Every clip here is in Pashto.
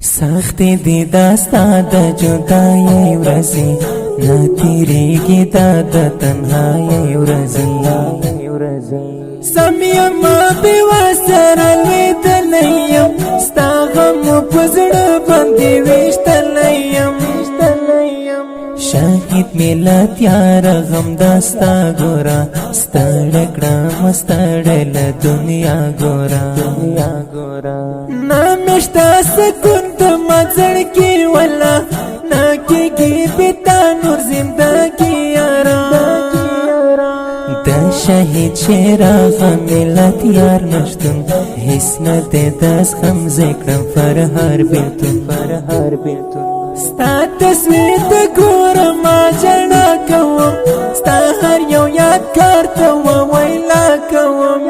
سخت دی داستا د جدای ورځي نه تیریږي دا د تنهایی ورځي سم یم بې ورسره لوېدلی یم ستا غم په زړه باندې ویشتلی یم شاهد ملت یاره غم داستا ګوره ستړی کړم ستړی له دنیا ګوره نامشته سکون د ما زړګي ولا نه کېږي بې تا نور زندګي یاره د شهید شیراغه ملت یار نشتون هیڅ نه دی د زغم زه کړم فرهار بېلتون ستا تصویر ته ګورم ما ژړا کوم ستا هر یو یادګار ته وویلا کوم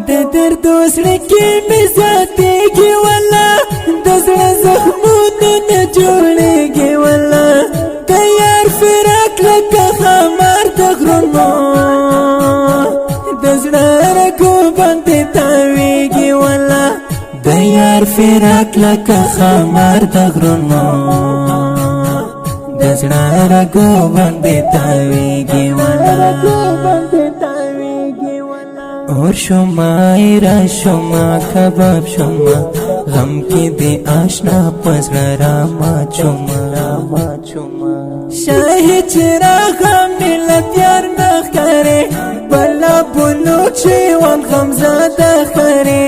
د دردو زړه کې مې زیاتېږي ولا د زړه زخمونه نه جوړېږي ولا د یار فراق لکه ښامار د غرونو د زړه رګو باندې تاویږي ولا د یار فراق لکه ښامار د غرونو د زړه رګو باندې تاویږي ولا اور شما ایرا شما کباب شما غم کی دی آشنا پزړه راما چوما شاهد چراغ ملت یار نخکره بلا بلوک شیوان غمزاده خره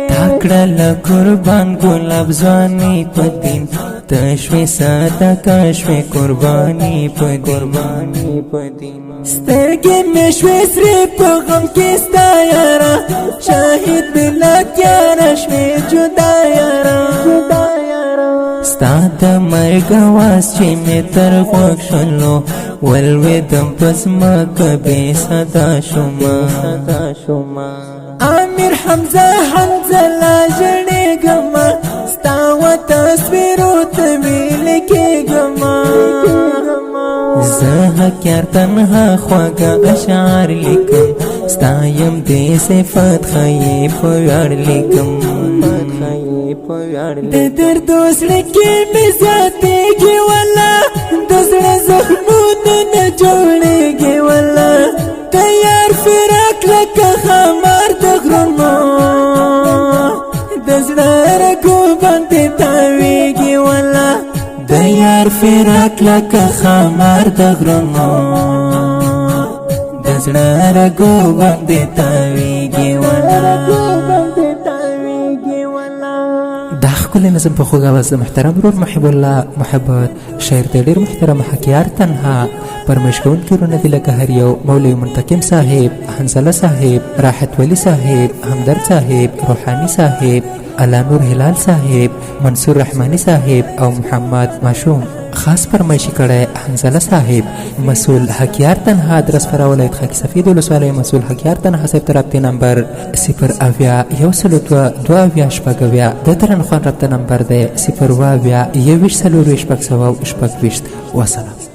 تاکړه لقربان ګلاب ځواني په دین تشوي ساده کشوي قرباني په دین سترګې مې شوې سرې په غم کې ستا یاره شاهد ملت یاره شوې جدا یاره ستا د مرګ اواز چې مې تر غوږ شولو ولوېدم په ځمکه بې صدا شومه امیر حمزه لا ژړېږمه ستا و تصویرو ته مې لیکېږمه زه حقیار تنها خواږه اشعار لیکم ستا یم دې صفت ښایي په ویاړ لیکم د دردو زړه کې مې زیاتېږي ولا د زړه زخمونه نه جوړېږي ولا د یار فراق لکه ښامار د غرونو د زړه رګو باندې تاویږي ولا د یار فراق لکه ښامار د غرونو د زړه رګو باندې تاویږي ولا دا ښکلی نظم په خوږ اواز د محترم ورور محب الله محبت شاعر د ډېر محترم حکیار تنها پرمش کوونکي ورونه دي لکه هر یو مولوي منتقم صاحب حنزله صاحب راحت ولی صاحب همدرد صاحب روحانی صاحب الله نور هلال صاحب منصور رحمانی صاحب او محمد ماشوم خاص فرمایشي کړی حنزله صاحب مسئول حکیار تنها ادرس فرا ولایت خاک سفید ولسوالۍ مسئول حکیار تنها صاحب ته رابطې نمبر 0 اویا 102 2 اویا شپږ اویا د ترنخوان رابطه نمبر دی 0 اویا 21 څلور شپږ سوه شپږ ویشت وسلام